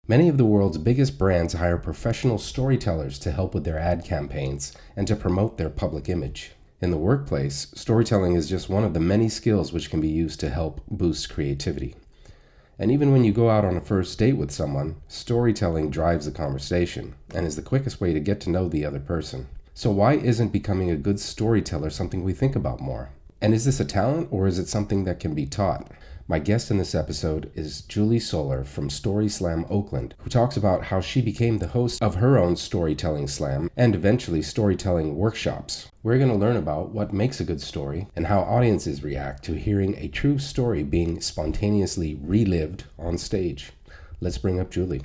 Many of the world's biggest brands hire professional storytellers to help with their ad campaigns and to promote their public image. In the workplace, storytelling is just one of the many skills which can be used to help boost creativity. And even when you go out on a first date with someone, storytelling drives the conversation and is the quickest way to get to know the other person. So why isn't becoming a good storyteller something we think about more? And is this a talent or is it something that can be taught? My guest in this episode is Julie Solar from Story Slam Oakland, who talks about how she became the host of her own storytelling slam and eventually storytelling workshops. We're going to learn about what makes a good story and how audiences react to hearing a true story being spontaneously relived on stage. Let's bring up Julie.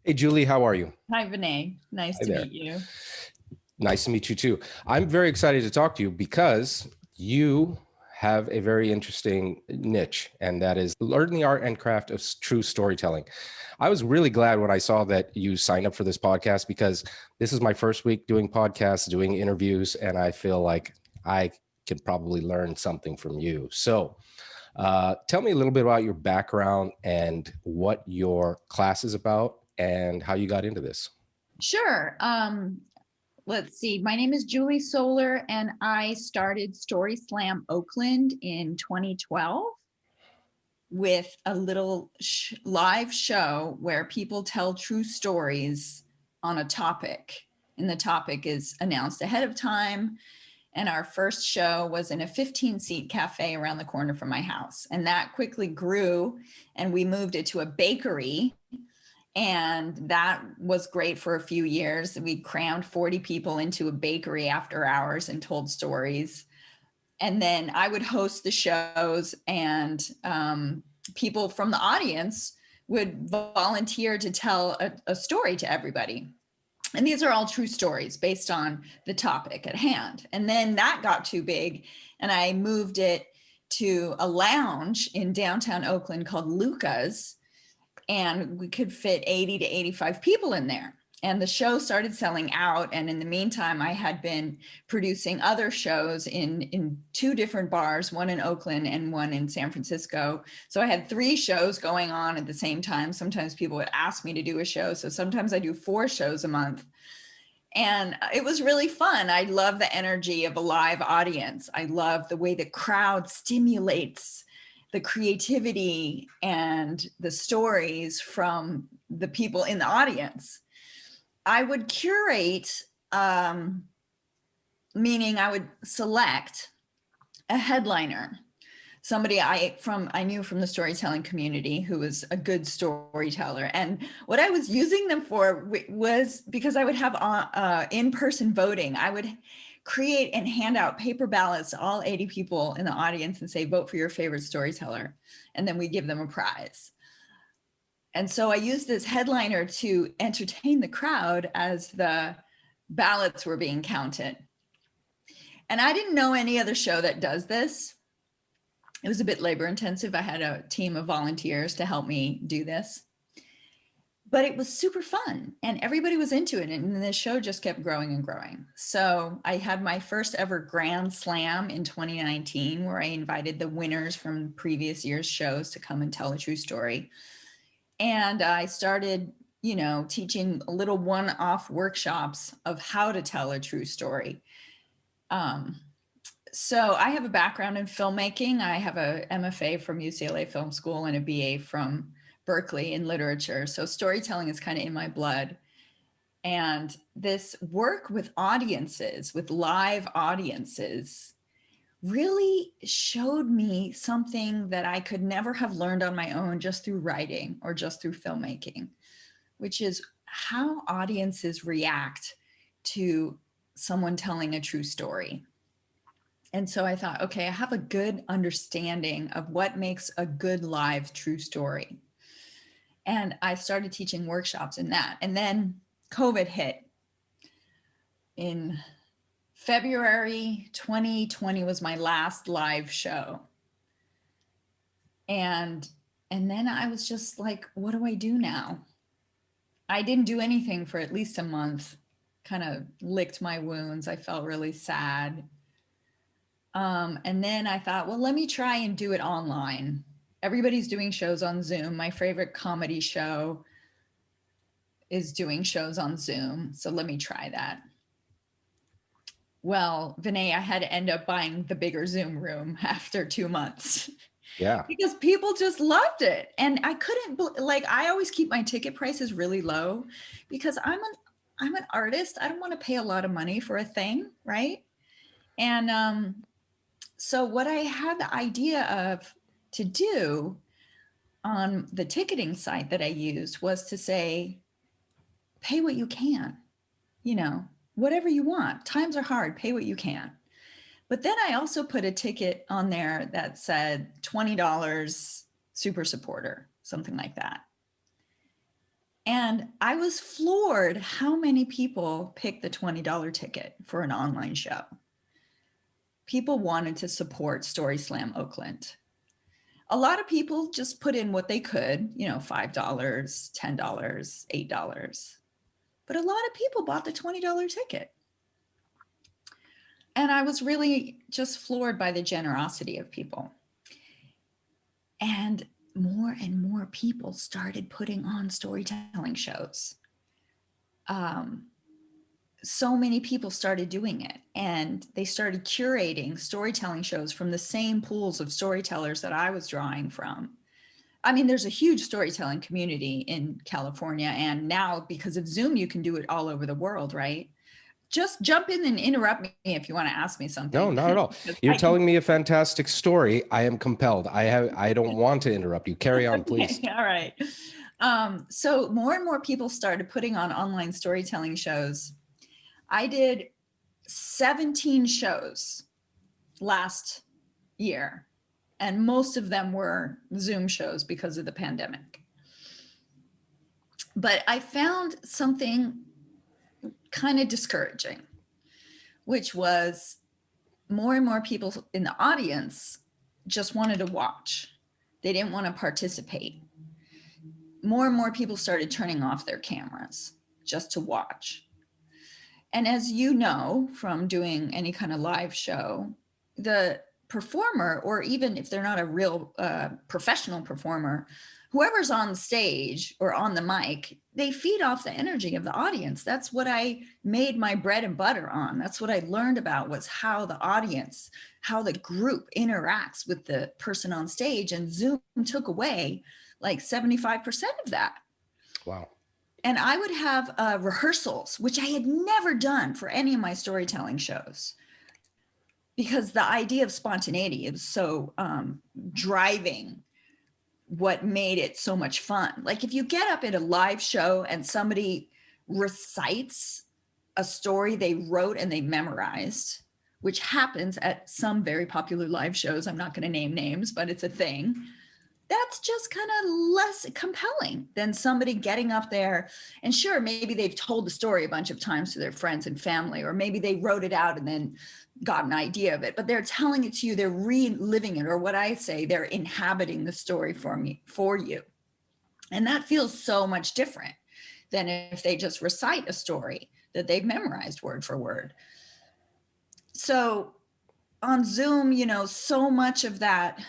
Hey, Julie, how are you? Hi, Vinay. Nice Hi to there. meet you. Nice to meet you too. I'm very excited to talk to you because you have a very interesting niche, and that is learn the art and craft of true storytelling. I was really glad when I saw that you signed up for this podcast because this is my first week doing podcasts, doing interviews, and I feel like I can probably learn something from you. So tell me a little bit about your background and what your class is about and how you got into this. Sure. Let's see. My name is Julie Solar, and I started Story Slam Oakland in 2012 with a little live show where people tell true stories on a topic. And the topic is announced ahead of time. And our first show was in a 15-seat cafe around the corner from my house. And that quickly grew, and we moved it to a bakery. And that was great for a few years. We crammed 40 people into a bakery after hours and told stories. And then I would host the shows, and people from the audience would volunteer to tell a story to everybody. And these are all true stories based on the topic at hand. And then that got too big, and I moved it to a lounge in downtown Oakland called Luca's, and we could fit 80 to 85 people in there. And the show started selling out. And in the meantime, I had been producing other shows in two different bars, one in Oakland and one in San Francisco. So I had 3 shows going on at the same time. Sometimes people would ask me to do a show. So sometimes I do 4 shows a month. And it was really fun. I love the energy of a live audience. I love the way the crowd stimulates the creativity and the stories from the people in the audience. I would curate, meaning I would select a headliner, somebody I knew from the storytelling community who was a good storyteller. And what I was using them for was because I would have in-person voting. I would create and hand out paper ballots to all 80 people in the audience and say, vote for your favorite storyteller. And then we give them a prize. And so I used this headliner to entertain the crowd as the ballots were being counted. And I didn't know any other show that does this. It was a bit labor intensive. I had a team of volunteers to help me do this. But it was super fun and everybody was into it. And the show just kept growing and growing. So I had my first ever Grand Slam in 2019, where I invited the winners from previous year's shows to come and tell a true story. And I started, teaching little one-off workshops of how to tell a true story. So I have a background in filmmaking. I have a MFA from UCLA Film School and a BA from Berkeley in literature. So storytelling is kind of in my blood. And this work with audiences, with live audiences, really showed me something that I could never have learned on my own just through writing or just through filmmaking, which is how audiences react to someone telling a true story. And so I thought, okay, I have a good understanding of what makes a good live true story. And I started teaching workshops in that. And then COVID hit. In February 2020 was my last live show. And then I was just like, what do I do now? I didn't do anything for at least a month, kind of licked my wounds. I felt really sad. And then I thought, well, let me try and do it online. everybody's doing shows on Zoom. My favorite comedy show is doing shows on Zoom. So let me try that. Well, Vinay, I had to end up buying the bigger Zoom room after 2 months Yeah. because people just loved it. And I couldn't, like, I always keep my ticket prices really low because I'm an artist. I don't want to pay a lot of money for a thing, right? And so what I had the idea of to do on the ticketing site that I used was to say, pay what you can, you know, whatever you want. Times are hard, pay what you can. But then I also put a ticket on there that said $20 super supporter, something like that. And I was floored how many people picked the $20 ticket for an online show. People wanted to support Story Slam Oakland. A lot of people just put in what they could, you know, $5, $10, $8. But a lot of people bought the $20 ticket. And I was really just floored by the generosity of people. And more people started putting on storytelling shows. So many people started doing it, and they started curating storytelling shows from the same pools of storytellers that I was drawing from. I mean, there's a huge storytelling community in California, and now because of Zoom, you can do it all over the world, right? Just jump in and interrupt me if you want to ask me No, something. not at all. You're telling me a fantastic story. I am compelled. I don't want to interrupt you. Carry on, please. Okay, all right. So more and more people started putting on online storytelling shows. I did 17 shows last year, and most of them were Zoom shows because of the pandemic. But I found something kind of discouraging, which was more and more people in the audience just wanted to watch. They didn't want to participate. More and more people started turning off their cameras just to watch. And as you know from doing any kind of live show, the performer, or even if they're not a real professional performer, whoever's on the stage or on the mic, they feed off the energy of the audience. That's what I made my bread and butter on. That's what I learned about, was how the audience, how the group interacts with the person on stage. And Zoom took away like 75% of that. Wow. And I would have rehearsals, which I had never done for any of my storytelling shows, because the idea of spontaneity is so driving what made it so much fun. Like if you get up at a live show and somebody recites a story they wrote and they memorized, which happens at some very popular live shows, I'm not going to name names, but it's a thing. That's just kind of less compelling than somebody getting up there. And sure, maybe they've told the story a bunch of times to their friends and family, or maybe they wrote it out and then got an idea of it, but they're telling it to you, they're reliving it, or what I say, they're inhabiting the story for you. And that feels so much different than if they just recite a story that they've memorized word for word. So on Zoom, you know, so much of that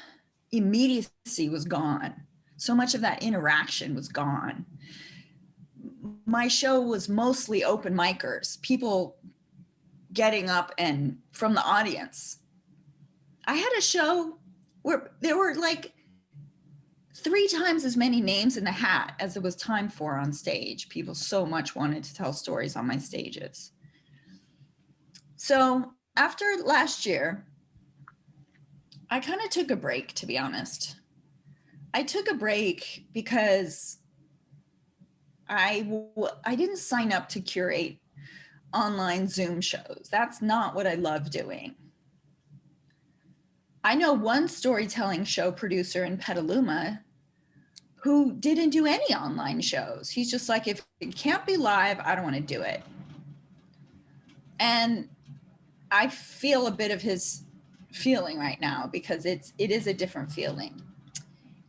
immediacy was gone. So much of that interaction was gone. My show was mostly open micers, people getting up and from the audience. I had a show where there were like 3 times as many names in the hat as there was time for on stage. People so much wanted to tell stories on my stages. So after last year, I kind of took a break, to be honest. I took a break because I didn't sign up to curate online Zoom shows. That's not what I love doing. I know one storytelling show producer in Petaluma who didn't do any online shows. He's just like, if it can't be live, I don't want to do it. And I feel a bit of his feeling right now, because it is a different feeling.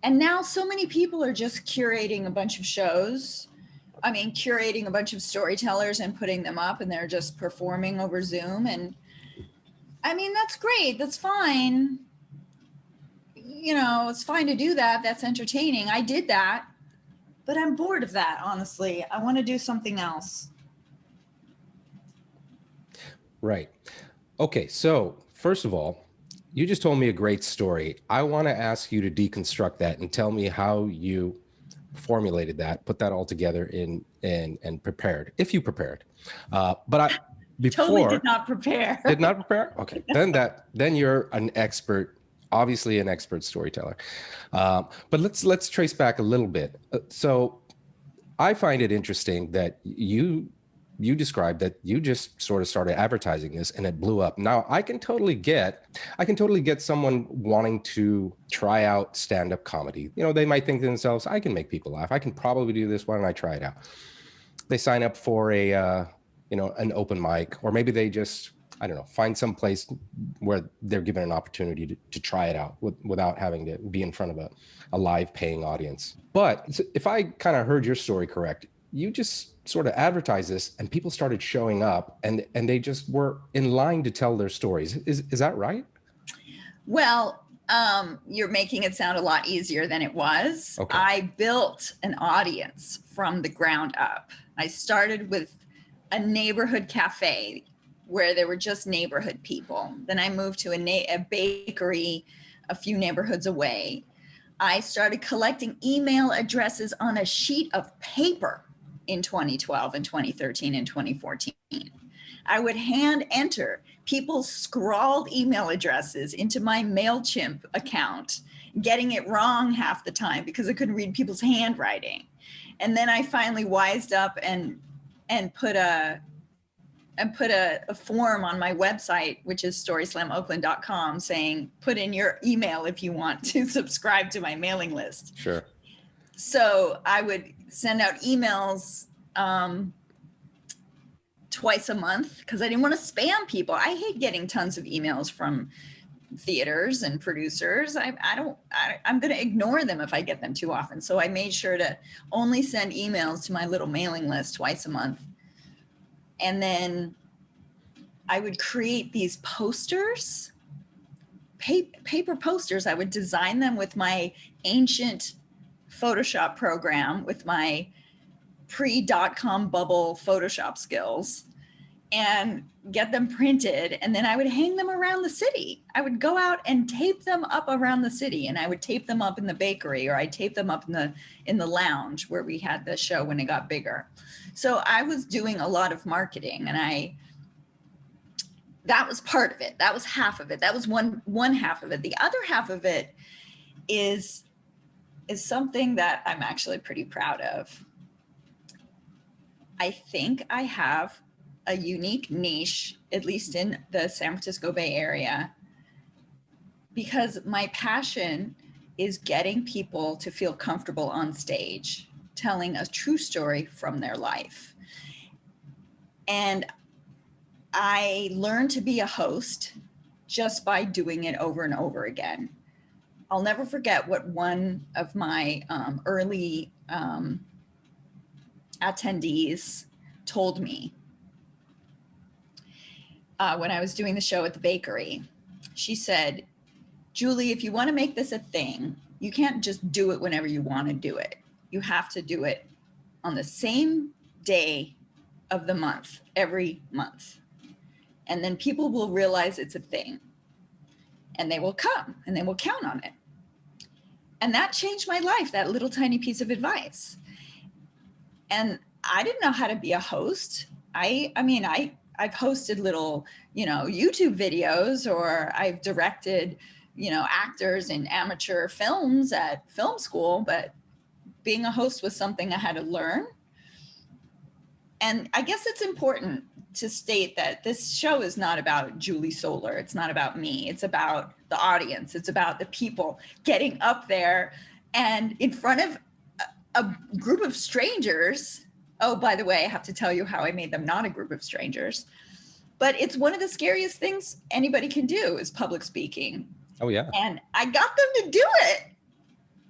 And now so many people are just curating a bunch of shows. I mean, curating a bunch of storytellers and putting them up, and they're just performing over Zoom. And I mean, that's great. That's fine. it's fine to do that. That's entertaining. I did that, but I'm bored of that, honestly. I want to do something else. Right. Okay, so first of all, you just told me a great story. I want to ask you to deconstruct that and tell me how you formulated that, put that all together in and prepared, if you prepared. But I Totally before did not prepare. did not prepare. Okay, then you're an expert, obviously an expert storyteller. But let's trace back a little bit. So I find it interesting that you described that you just sort of started advertising this and it blew up. Now I can totally get someone wanting to try out stand-up comedy. They might think to themselves, I can make people laugh. I can probably do this. Why don't I try it out? They sign up for an open mic, or maybe they just, I don't know, find some place where they're given an opportunity to try it out without having to be in front of a live paying audience. But if I kind of heard your story correct, you just sort of advertised this and people started showing up and they just were in line to tell their stories. Is that right? Well, you're making it sound a lot easier than it was. Okay. I built an audience from the ground up. I started with a neighborhood cafe where there were just neighborhood people. Then I moved to a bakery a few neighborhoods away. I started collecting email addresses on a sheet of paper in 2012 and 2013 and 2014. I would hand enter people's scrawled email addresses into my MailChimp account, getting it wrong half the time because I couldn't read people's handwriting. And then I finally wised up and put a form on my website, which is storyslamoakland.com, saying, put in your email if you want to subscribe to my mailing list. Sure. So I would send out emails twice a month because I didn't want to spam people. I hate getting tons of emails from theaters and producers. I'm going to ignore them if I get them too often. So I made sure to only send emails to my little mailing list twice a month. And then I would create these posters, paper posters. I would design them with my ancient Photoshop program, with my pre-.com bubble Photoshop skills, and get them printed. And then I would hang them around the city. I would go out and tape them up around the city, and I would tape them up in the bakery, or I'd tape them up in the lounge where we had the show when it got bigger. So I was doing a lot of marketing, and that was part of it. That was half of it. That was one half of it. The other half of it is something that I'm actually pretty proud of. I think I have a unique niche, at least in the San Francisco Bay Area, because my passion is getting people to feel comfortable on stage, telling a true story from their life. And I learned to be a host just by doing it over and over again. I'll never forget what one of my early attendees told me when I was doing the show at the bakery. She said, Julie, if you want to make this a thing, you can't just do it whenever you want to do it. You have to do it on the same day of the month, every month. And then people will realize it's a thing, and they will come and they will count on it. And that changed my life, that little tiny piece of advice. And I didn't know how to be a host. I've hosted little, YouTube videos, or I've directed, actors in amateur films at film school, but being a host was something I had to learn. And I guess it's important to state that this show is not about Julie Solar. It's not about me. It's about the audience. It's about the people getting up there and in front of a group of strangers. Oh, by the way, I have to tell you how I made them not a group of strangers. But it's one of the scariest things anybody can do is public speaking. Oh, yeah. And I got them to do it.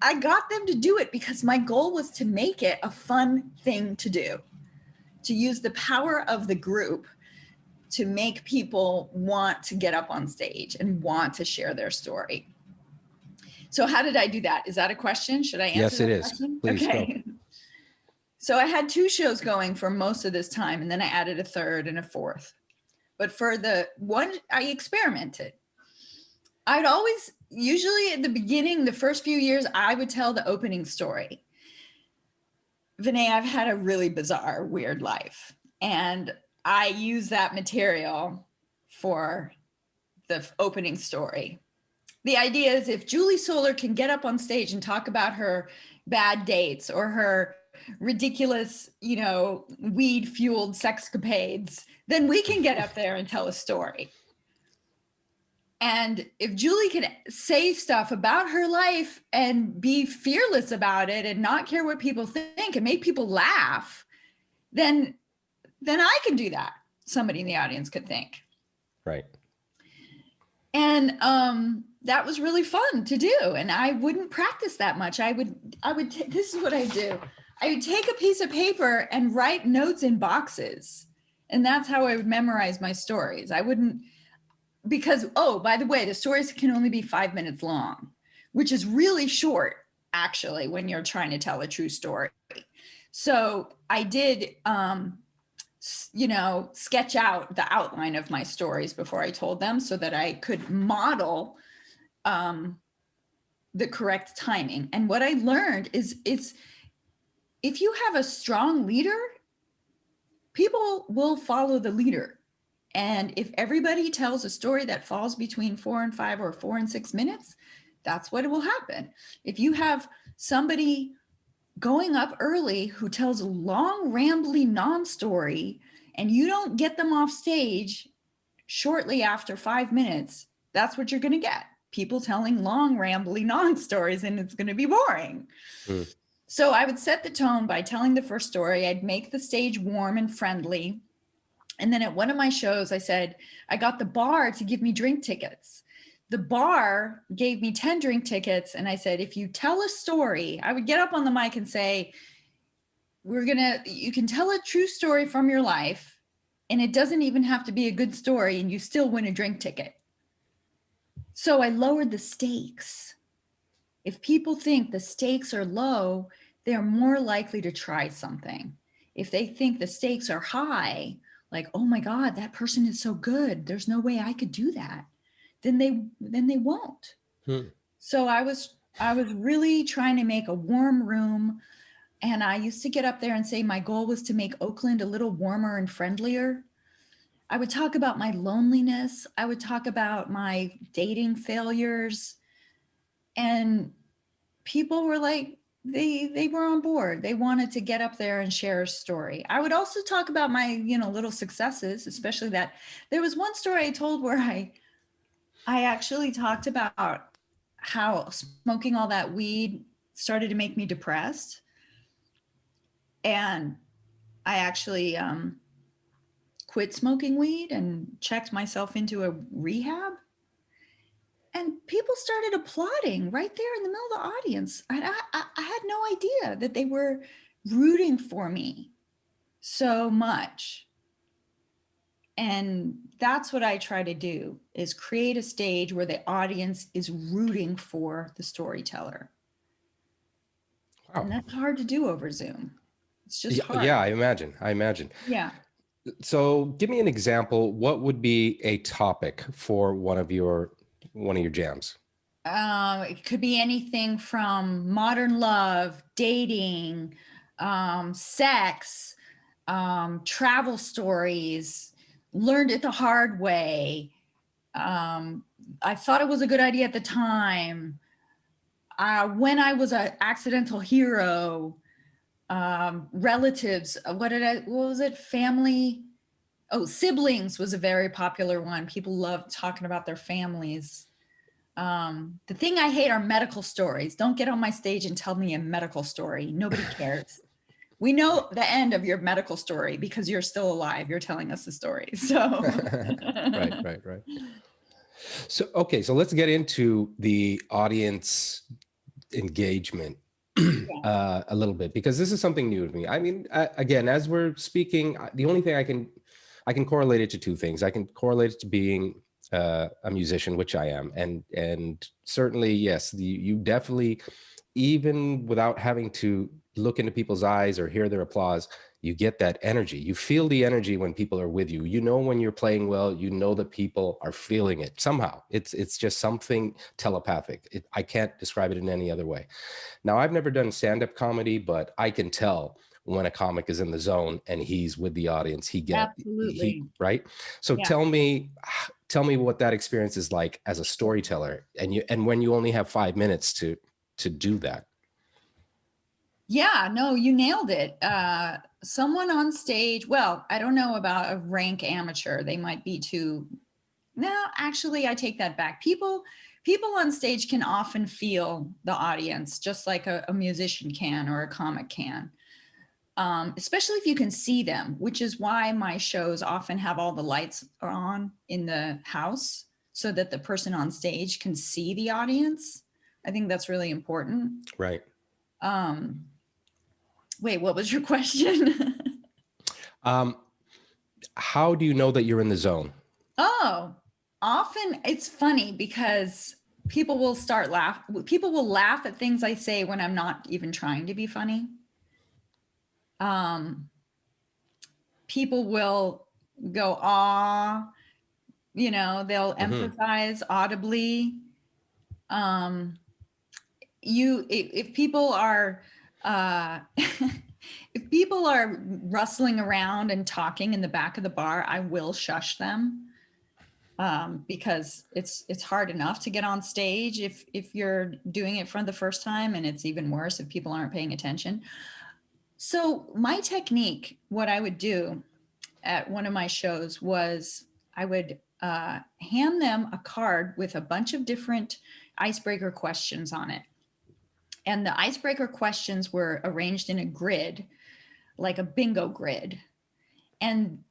I got them to do it because my goal was to make it a fun thing to do, to use the power of the group to make people want to get up on stage and want to share their story. So how did I do that? Is that a question? Should I answer Yes, it that is. question? Please go. Okay. So I had 2 shows going for most of this time, and then I added a third and a fourth. But for the one, I experimented. I'd always, usually at the beginning, the first few years, I would tell the opening story. Vinay, I've had a really bizarre, weird life. And I use that material for the opening story. The idea is if Julie Solar can get up on stage and talk about her bad dates or her ridiculous, weed fueled sexcapades, then we can get up there and tell a story. And if Julie can say stuff about her life and be fearless about it and not care what people think and make people laugh, then I can do that. Somebody in the audience could think. Right. And that was really fun to do. And I wouldn't practice that much. This is what I do. I would take a piece of paper and write notes in boxes. And that's how I would memorize my stories. I wouldn't, because, oh, by the way, the stories can only be 5 minutes long, which is really short, actually, when you're trying to tell a true story. So I did, sketch out the outline of my stories before I told them so that I could model the correct timing. And what I learned is if you have a strong leader, people will follow the leader. And if everybody tells a story that falls between 4 and 5 or 4 and 6 minutes, that's what will happen. If you have somebody going up early who tells a long, rambly non-story and you don't get them off stage shortly after 5 minutes, that's what you're going to get. People telling long, rambly non-stories, and it's going to be boring. So I would set the tone by telling the first story. I'd make the stage warm and friendly. And then at one of my shows, I said, I got the bar to give me drink tickets. The bar gave me 10 drink tickets. And I said, if you tell a story, I would get up on the mic and say, you can tell a true story from your life, and it doesn't even have to be a good story, and you still win a drink ticket. So I lowered the stakes. If people think the stakes are low, they're more likely to try something. If they think the stakes are high, like, oh my God, that person is so good, there's no way I could do that, then they won't. So I was really trying to make a warm room. And I used to get up there and say my goal was to make Oakland a little warmer and friendlier. I would talk about my loneliness. I would talk about my dating failures. And people were like, they were on board. They wanted to get up there and share a story. I would also talk about my, little successes, especially that there was one story I told where I actually talked about how smoking all that weed started to make me depressed. And I actually quit smoking weed and checked myself into a rehab. And people started applauding right there in the middle of the audience. And I had no idea that they were rooting for me so much. And that's what I try to do, is create a stage where the audience is rooting for the storyteller. Wow. And that's hard to do over Zoom. It's just hard. Yeah, I imagine. Yeah. So give me an example. What would be a topic for one of your jams? It could be anything from modern love, dating, sex, travel stories, learned it the hard way. I thought it was a good idea at the time. When I was an accidental hero, relatives, what was it? Family. Oh, siblings was a very popular one. People love talking about their families. The thing I hate are medical stories. Don't get on my stage and tell me a medical story. Nobody cares. We know the end of your medical story because you're still alive. You're telling us the story. So right. So, okay. So let's get into the audience engagement a little bit, because this is something new to me. I mean, again, as we're speaking, the only thing I can correlate it to two things. I can correlate it to being a musician, which I am, and certainly yes, you definitely, even without having to look into people's eyes or hear their applause, you get that energy. You feel the energy when people are with you. You know when you're playing well. You know that people are feeling it somehow. It's just something telepathic. I can't describe it in any other way. Now, I've never done stand-up comedy, but I can tell when a comic is in the zone and he's with the audience. He Absolutely. right. So Yeah. tell me what that experience is like as a storyteller, and when you only have 5 minutes to do that. Yeah, no, you nailed it. Someone on stage, well, I don't know about a rank amateur. They might be too, no, actually, I take that back. People on stage can often feel the audience just like a musician can or a comic can. Especially if you can see them, which is why my shows often have all the lights on in the house so that the person on stage can see the audience. I think that's really important. Right. Um, Wait, what was your question? Um, how do you know that you're in the zone? Oh, often it's funny because people will laugh at things I say when I'm not even trying to be funny. Um, People will go, "Aw," they'll Hmm. empathize audibly. Um, if people are if people are rustling around and talking in the back of the bar, I will shush them, because it's hard enough to get on stage if you're doing it for the first time, and it's even worse if people aren't paying attention. So my technique, what I would do at one of my shows was I would hand them a card with a bunch of different icebreaker questions on it. And the icebreaker questions were arranged in a grid, like a bingo grid. And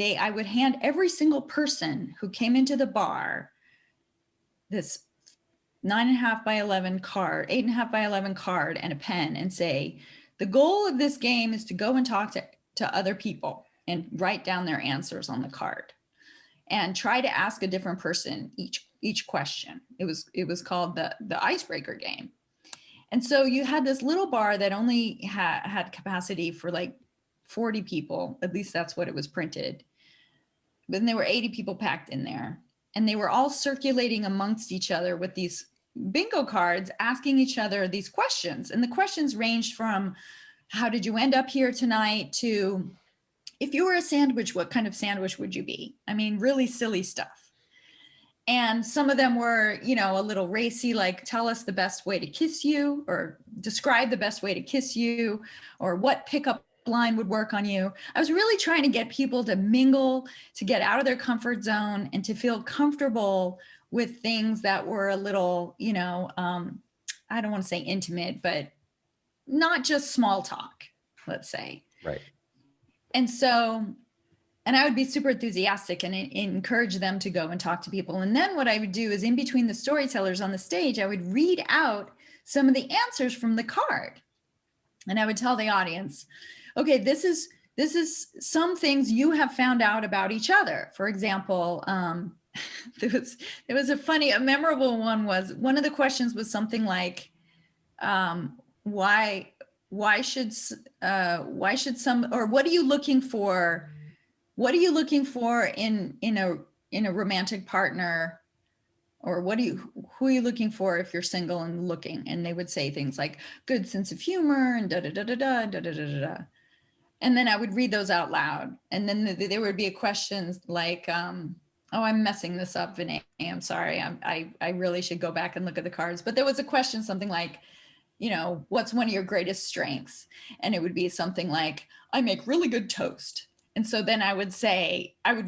I would hand every single person who came into the bar this 9.5 by 11 card, 8.5 by 11 card, and a pen, and say, the goal of this game is to go and talk to other people and write down their answers on the card and try to ask a different person each question. It was called the icebreaker game. And so you had this little bar that only had capacity for like 40 people. At least that's what it was printed. But then there were 80 people packed in there. And they were all circulating amongst each other with these bingo cards, asking each other these questions. And the questions ranged from, how did you end up here tonight, to, if you were a sandwich, what kind of sandwich would you be? I mean, really silly stuff. And some of them were, a little racy, like, tell us the best way to kiss you, or describe the best way to kiss you, or what pickup line would work on you. I was really trying to get people to mingle, to get out of their comfort zone, and to feel comfortable with things that were a little, I don't want to say intimate, but not just small talk, let's say. Right. And so, and I would be super enthusiastic and encourage them to go and talk to people. And then what I would do is, in between the storytellers on the stage, I would read out some of the answers from the card. And I would tell the audience, okay, this is some things you have found out about each other. For example, there was a memorable one. Was one of the questions was something like, why should some, or what are you looking for? What are you looking for in a romantic partner? Or who are you looking for if you're single and looking? And they would say things like good sense of humor and da da da da da da da da da. And then I would read those out loud. And then there would be a question like, oh, I'm messing this up, Vinay. I'm sorry. I really should go back and look at the cards. But there was a question, something like, what's one of your greatest strengths? And it would be something like, I make really good toast. And so then I would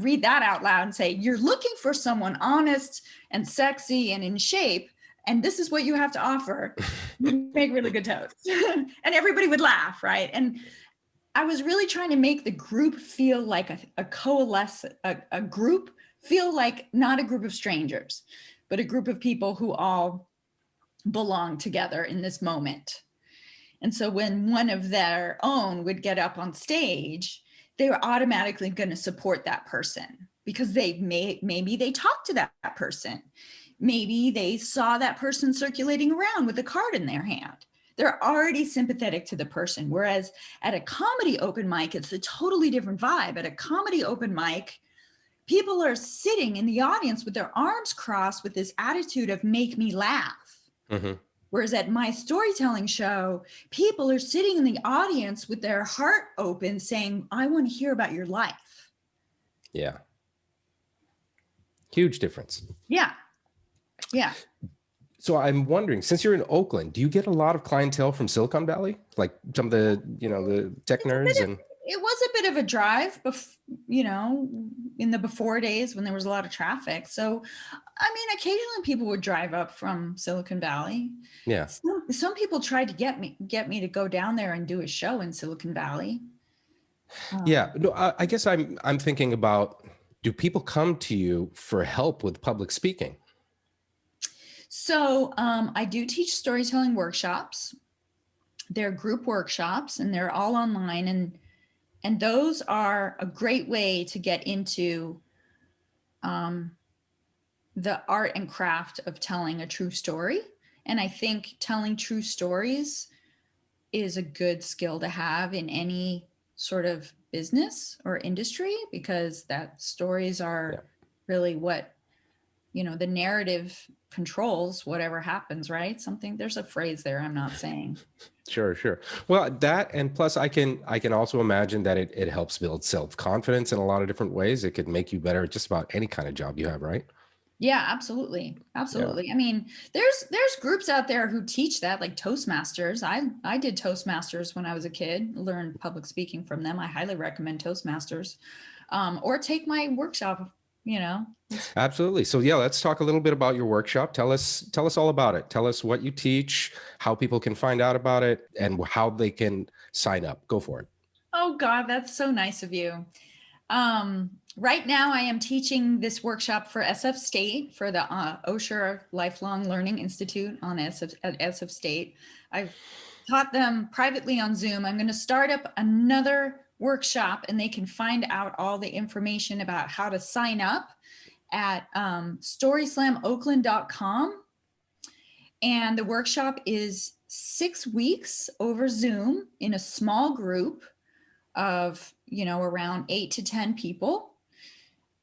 read that out loud and say, you're looking for someone honest and sexy and in shape, and this is what you have to offer. You make really good toast. And everybody would laugh, right? And I was really trying to make the group feel like a group feel like not a group of strangers, but a group of people who all belong together in this moment. And so when one of their own would get up on stage, they were automatically going to support that person. because maybe they talked to that person. Maybe they saw that person circulating around with a card in their hand. They're already sympathetic to the person. Whereas at a comedy open mic, it's a totally different vibe. At a comedy open mic, people are sitting in the audience with their arms crossed with this attitude of make me laugh. Mm-hmm. Whereas at my storytelling show, people are sitting in the audience with their heart open saying, I want to hear about your life. Yeah. Huge difference. Yeah. Yeah. So I'm wondering, since you're in Oakland, do you get a lot of clientele from Silicon Valley? Like some of the, the tech nerds and It was a bit of a drive, in the before days when there was a lot of traffic. So, I mean, occasionally people would drive up from Silicon Valley. yeah. Some people tried to get me to go down there and do a show in Silicon Valley. Yeah. No, I guess I'm thinking about, do people come to you for help with public speaking? So I do teach storytelling workshops. They're group workshops and they're all online, and those are a great way to get into the art and craft of telling a true story. And I think telling true stories is a good skill to have in any sort of business or industry, because that stories are really what, the narrative controls whatever happens, right? There's a phrase there I'm not saying. Sure. Well, that, and plus I can also imagine that it helps build self-confidence in a lot of different ways. It could make you better at just about any kind of job you have, right? Yeah, absolutely. Absolutely. Yeah. I mean, there's groups out there who teach that, like Toastmasters. I did Toastmasters when I was a kid, learned public speaking from them. I highly recommend Toastmasters. Or take my workshop, Absolutely. So yeah, let's talk a little bit about your workshop. Tell us all about it. Tell us what you teach, how people can find out about it, and how they can sign up. Go for it. Oh God, that's so nice of you. Right now I am teaching this workshop for SF State, for the Osher Lifelong Learning Institute at SF State. I've taught them privately on Zoom. I'm going to start up another workshop, and they can find out all the information about how to sign up at storyslamoakland.com. And the workshop is 6 weeks over Zoom in a small group of, around 8 to 10 people.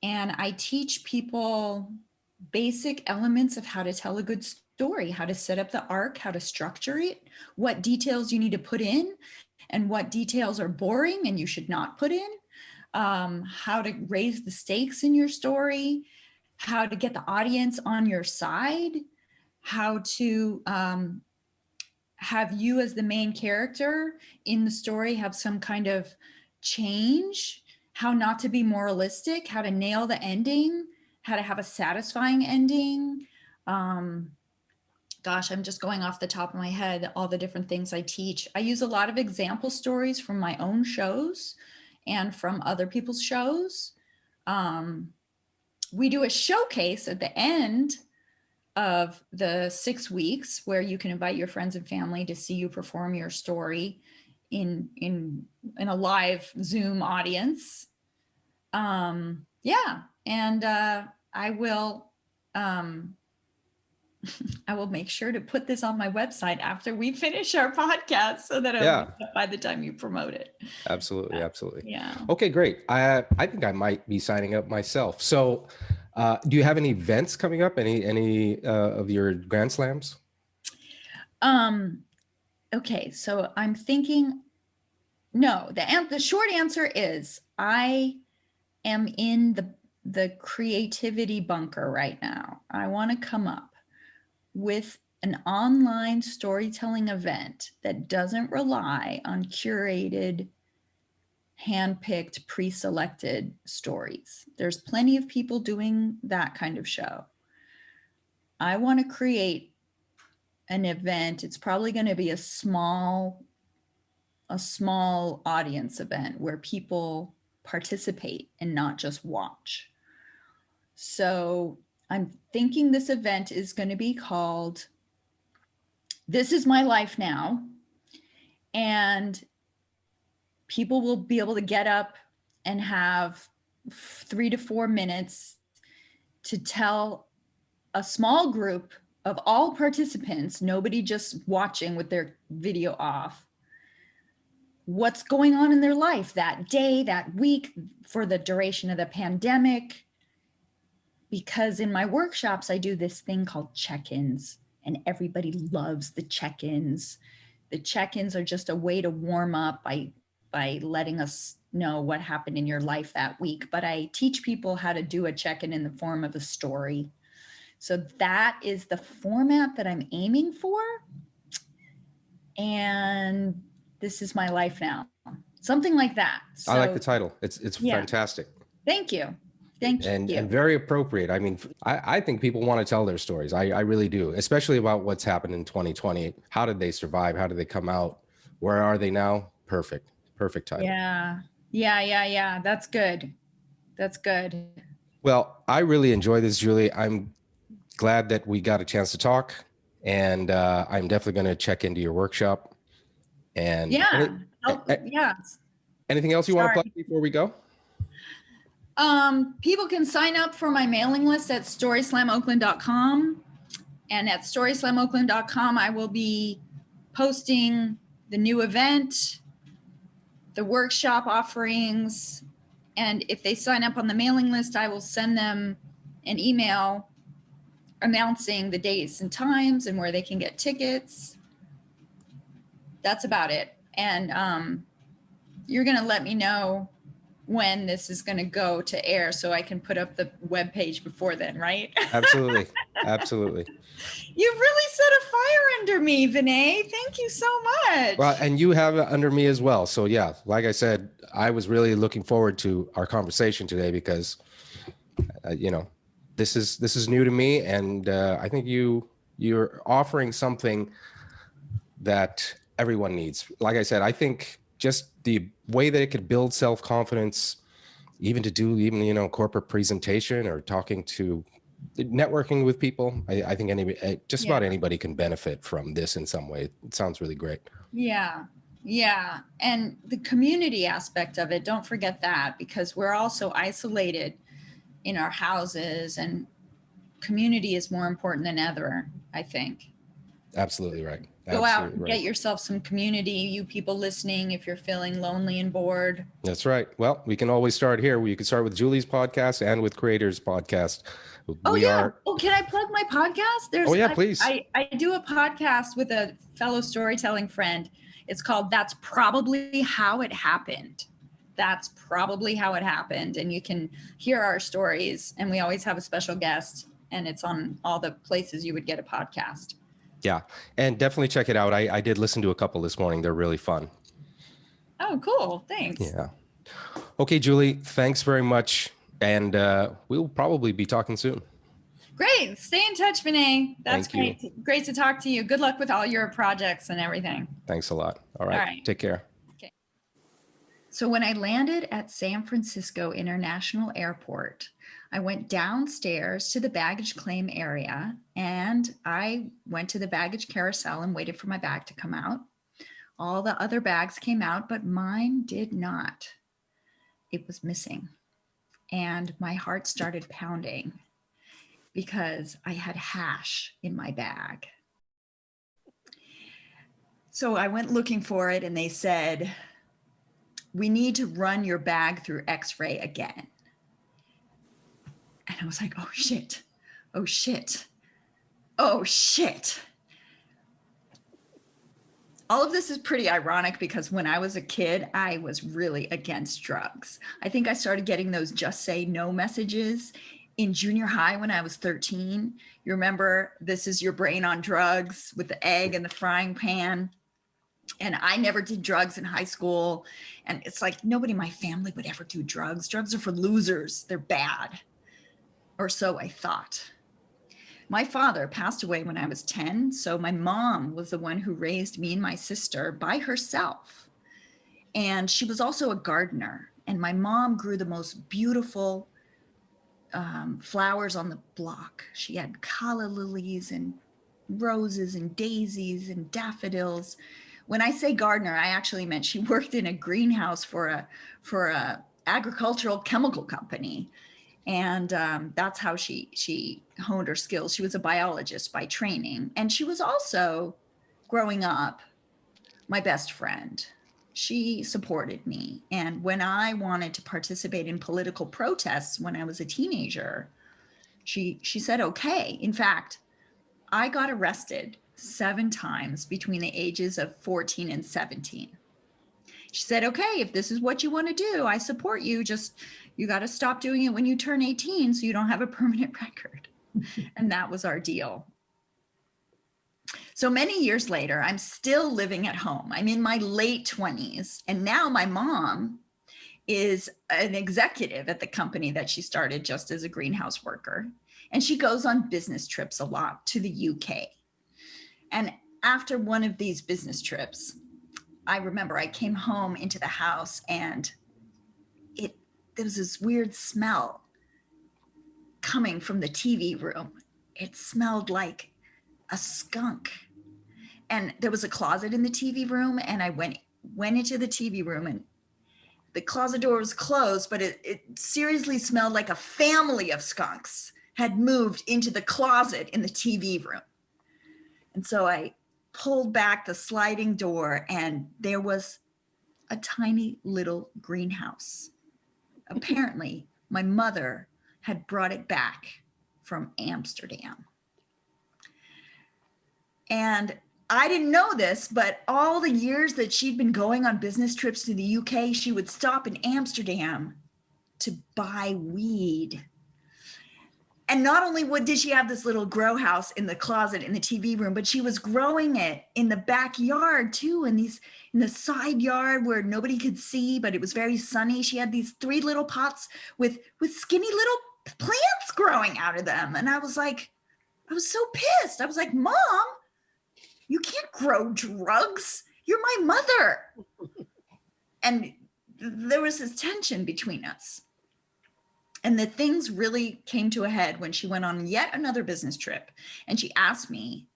And I teach people basic elements of how to tell a good story, how to set up the arc, how to structure it, what details you need to put in, and what details are boring and you should not put in, how to raise the stakes in your story, how to get the audience on your side, how to have you as the main character in the story have some kind of change, how not to be moralistic, how to nail the ending, how to have a satisfying ending. Gosh, I'm just going off the top of my head, all the different things I teach. I use a lot of example stories from my own shows and from other people's shows. We do a showcase at the end of the 6 weeks where you can invite your friends and family to see you perform your story in a live Zoom audience. Yeah, and I will make sure to put this on my website after we finish our podcast so that it'll be up by the time you promote it. Absolutely. Yeah. Okay, great. I think I might be signing up myself. So do you have any events coming up? Any of your Grand Slams? Okay, so I'm thinking, no, the short answer is I am in the creativity bunker right now. I want to come up with an online storytelling event that doesn't rely on curated, handpicked, pre-selected stories. There's plenty of people doing that kind of show. I want to create an event. It's probably going to be a small audience event where people participate and not just watch. So I'm thinking this event is going to be called This Is My Life Now. And people will be able to get up and have 3 to 4 minutes to tell a small group of all participants, nobody just watching with their video off, what's going on in their life that day, that week, for the duration of the pandemic. Because in my workshops, I do this thing called check-ins, and everybody loves the check-ins. The check-ins are just a way to warm up by letting us know what happened in your life that week. But I teach people how to do a check-in in the form of a story. So that is the format that I'm aiming for. And this is my life now. Something like that. So, I like the title. It's fantastic. Thank you. Thank you. And very appropriate. I mean, I think people want to tell their stories. I really do, especially about what's happened in 2020. How did they survive? How did they come out? Where are they now? Perfect title. Yeah. That's good. Well, I really enjoy this, Julie. I'm glad that we got a chance to talk, and I'm definitely going to check into your workshop. And anything else you want to plug before we go? People can sign up for my mailing list at storyslamoakland.com. And at storyslamoakland.com, I will be posting the new event, the workshop offerings. And if they sign up on the mailing list, I will send them an email announcing the dates and times and where they can get tickets. That's about it. And you're going to let me know when this is going to go to air so I can put up the webpage before then, right? Absolutely. You've really set a fire under me, Vinay. Thank you so much. Well, and you have it under me as well. So yeah, like I said, I was really looking forward to our conversation today because, this is new to me, and I think you're offering something that everyone needs. Like I said, I think just the way that it could build self-confidence, even to do corporate presentation or networking with people. I think about anybody can benefit from this in some way. It sounds really great. Yeah. And the community aspect of it, don't forget that, because we're also isolated in our houses, and community is more important than ever, I think. Absolutely right. Go out and get yourself some community, you people listening, if you're feeling lonely and bored. That's right. Well, we can always start here. You can start with Julie's podcast and with Creators Podcast. Can I plug my podcast? Please. I do a podcast with a fellow storytelling friend. It's called That's Probably How It Happened. That's Probably How It Happened. And you can hear our stories, and we always have a special guest, and it's on all the places you would get a podcast. Yeah, and definitely check it out. I did listen to a couple this morning. They're really fun. Oh, cool. Thanks. Yeah. Okay, Julie, thanks very much. And we'll probably be talking soon. Great. Stay in touch, Vinay. That's great. Great to talk to you. Good luck with all your projects and everything. Thanks a lot. All right. Take care. Okay. So when I landed at San Francisco International Airport, I went downstairs to the baggage claim area, and I went to the baggage carousel and waited for my bag to come out. All the other bags came out, but mine did not. It was missing. And my heart started pounding because I had hash in my bag. So I went looking for it, and they said, "We need to run your bag through X-ray again." And I was like, oh shit. All of this is pretty ironic because when I was a kid, I was really against drugs. I think I started getting those just say no messages in junior high when I was 13. You remember, this is your brain on drugs with the egg and the frying pan. And I never did drugs in high school. And it's like, nobody in my family would ever do drugs. Drugs are for losers. They're bad. Or so I thought. My father passed away when I was 10, so my mom was the one who raised me and my sister by herself. And she was also a gardener, and my mom grew the most beautiful flowers on the block. She had calla lilies and roses and daisies and daffodils. When I say gardener, I actually meant she worked in a greenhouse for a agricultural chemical company. And that's how she honed her skills. She was a biologist by training. And she was also, growing up, my best friend. She supported me. And when I wanted to participate in political protests when I was a teenager, she said, okay. In fact, I got arrested 7 times between the ages of 14 and 17. She said, okay, if this is what you want to do, I support you. Just, you got to stop doing it when you turn 18 so you don't have a permanent record. And that was our deal. So many years later, I'm still living at home. I'm in my late 20s. And now my mom is an executive at the company that she started just as a greenhouse worker. And she goes on business trips a lot to the UK. And after one of these business trips, I remember I came home into the house and there was this weird smell coming from the TV room. It smelled like a skunk. And there was a closet in the TV room, and I went into the TV room, and the closet door was closed, but it seriously smelled like a family of skunks had moved into the closet in the TV room. And so I pulled back the sliding door, and there was a tiny little greenhouse. Apparently, my mother had brought it back from Amsterdam. And I didn't know this, but all the years that she'd been going on business trips to the UK, she would stop in Amsterdam to buy weed. And not only did she have this little grow house in the closet in the TV room, but she was growing it in the backyard too, in the side yard where nobody could see, but it was very sunny. She had these 3 little pots with skinny little plants growing out of them. And I was so pissed. I was like, Mom, you can't grow drugs. You're my mother. And there was this tension between us. And the things really came to a head when she went on yet another business trip. And she asked me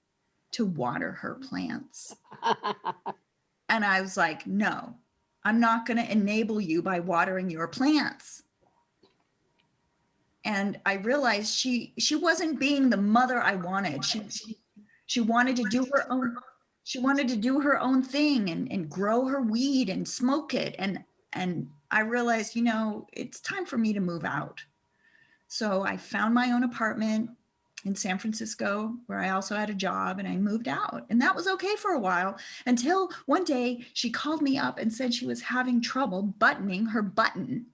to water her plants. And I was like, no, I'm not going to enable you by watering your plants. And I realized she wasn't being the mother I wanted. She wanted to do her own. She wanted to do her own thing and grow her weed and smoke it. And I realized, it's time for me to move out. So I found my own apartment in San Francisco where I also had a job, and I moved out. And that was okay for a while until one day she called me up and said she was having trouble buttoning her button.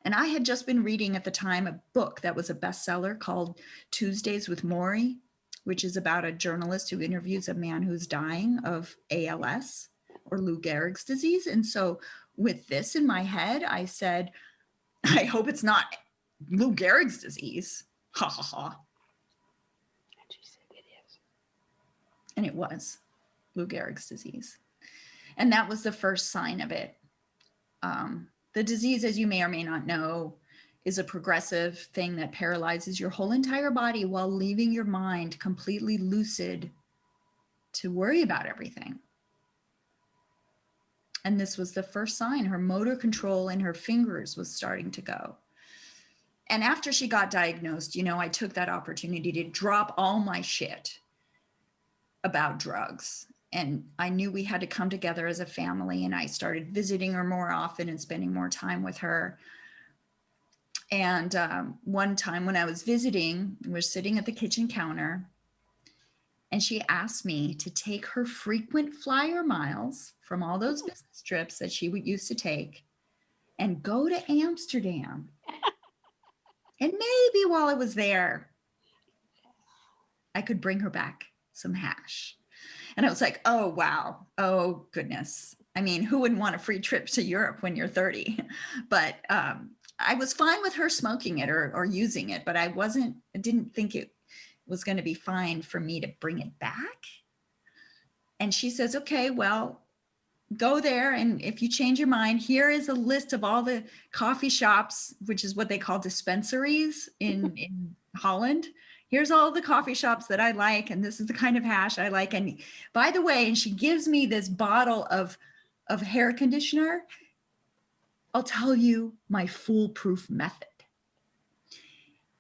And I had just been reading at the time a book that was a bestseller called Tuesdays with Maury, which is about a journalist who interviews a man who's dying of ALS or Lou Gehrig's disease. And so with this in my head, I said, I hope it's not Lou Gehrig's disease. Ha ha ha. And she said it is. And it was Lou Gehrig's disease. And that was the first sign of it. The disease, as you may or may not know, is a progressive thing that paralyzes your whole entire body while leaving your mind completely lucid to worry about everything. And this was the first sign. Her motor control in her fingers was starting to go. And after she got diagnosed, I took that opportunity to drop all my shit about drugs. And I knew we had to come together as a family, and I started visiting her more often and spending more time with her. And one time when I was visiting, we were sitting at the kitchen counter, and she asked me to take her frequent flyer miles from all those business trips that she used to take and go to Amsterdam. And maybe while I was there, I could bring her back some hash. And I was like, oh, wow. Oh, goodness. I mean, who wouldn't want a free trip to Europe when you're 30? But I was fine with her smoking it or using it, but I didn't think it was going to be fine for me to bring it back. And she says, okay, well, go there. And if you change your mind, here is a list of all the coffee shops, which is what they call dispensaries in Holland. Here's all the coffee shops that I like, and this is the kind of hash I like. And by the way, and she gives me this bottle of hair conditioner. I'll tell you my foolproof method.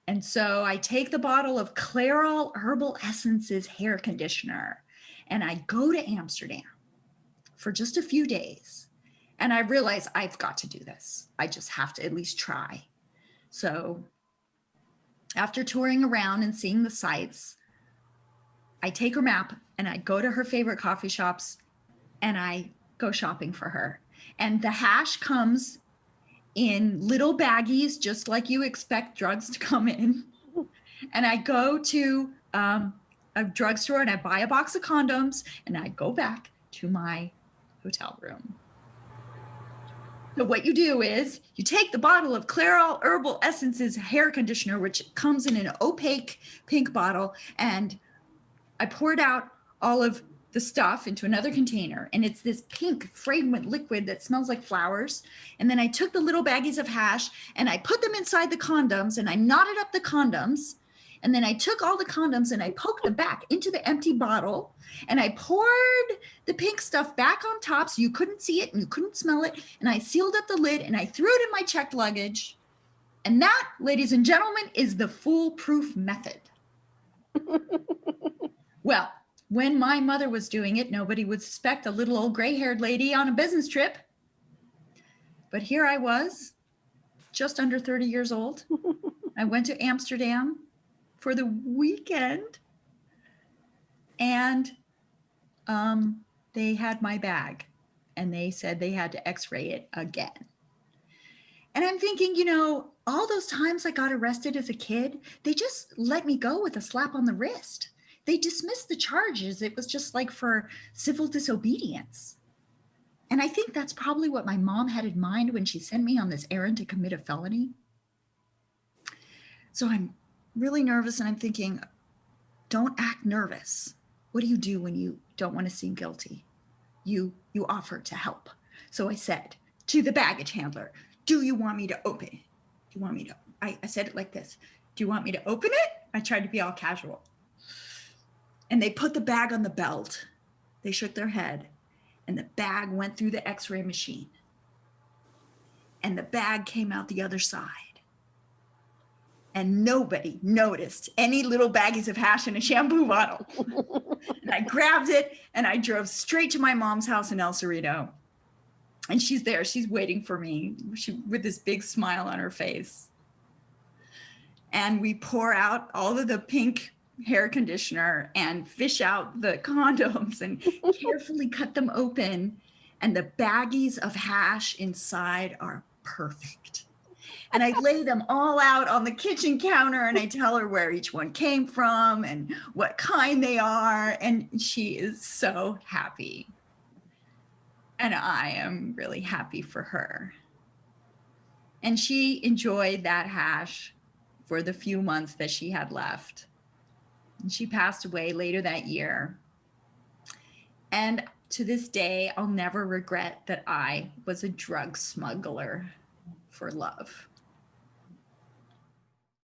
And so I take the bottle of Clairol Herbal Essences hair conditioner and I go to Amsterdam for just a few days. And I realize I've got to do this. I just have to at least try. So after touring around and seeing the sights, I take her map and I go to her favorite coffee shops and I go shopping for her. And the hash comes in little baggies, just like you expect drugs to come in. And I go to a drugstore and I buy a box of condoms and I go back to my hotel room. So what you do is you take the bottle of Clairol Herbal Essences hair conditioner, which comes in an opaque pink bottle, and I poured out all of the stuff into another container, and it's this pink fragrant liquid that smells like flowers. And then I took the little baggies of hash and I put them inside the condoms and I knotted up the condoms. And then I took all the condoms and I poked them back into the empty bottle and I poured the pink stuff back on top so you couldn't see it and you couldn't smell it. And I sealed up the lid and I threw it in my checked luggage. And that, ladies and gentlemen, is the foolproof method. Well, when my mother was doing it, nobody would suspect a little old gray-haired lady on a business trip. But here I was, just under 30 years old. I went to Amsterdam for the weekend, and they had my bag, and they said they had to x-ray it again. And I'm thinking, you know, all those times I got arrested as a kid, they just let me go with a slap on the wrist. They dismissed the charges. It was just like for civil disobedience. And I think that's probably what my mom had in mind when she sent me on this errand to commit a felony. So I'm really nervous and I'm thinking, don't act nervous. What do you do when you don't want to seem guilty? You offer to help. So I said to the baggage handler, do you want me to open it? Do you want me to? I said it like this. Do you want me to open it? I tried to be all casual. And they put the bag on the belt. They shook their head and the bag went through the x-ray machine. And the bag came out the other side. And nobody noticed any little baggies of hash in a shampoo bottle. And I grabbed it and I drove straight to my mom's house in El Cerrito. And she's there, she's waiting for me with this big smile on her face. And we pour out all of the pink hair conditioner and fish out the condoms and carefully cut them open. And the baggies of hash inside are perfect. And I lay them all out on the kitchen counter and I tell her where each one came from and what kind they are. And she is so happy. And I am really happy for her. And she enjoyed that hash for the few months that she had left. And she passed away later that year. And to this day, I'll never regret that I was a drug smuggler for love.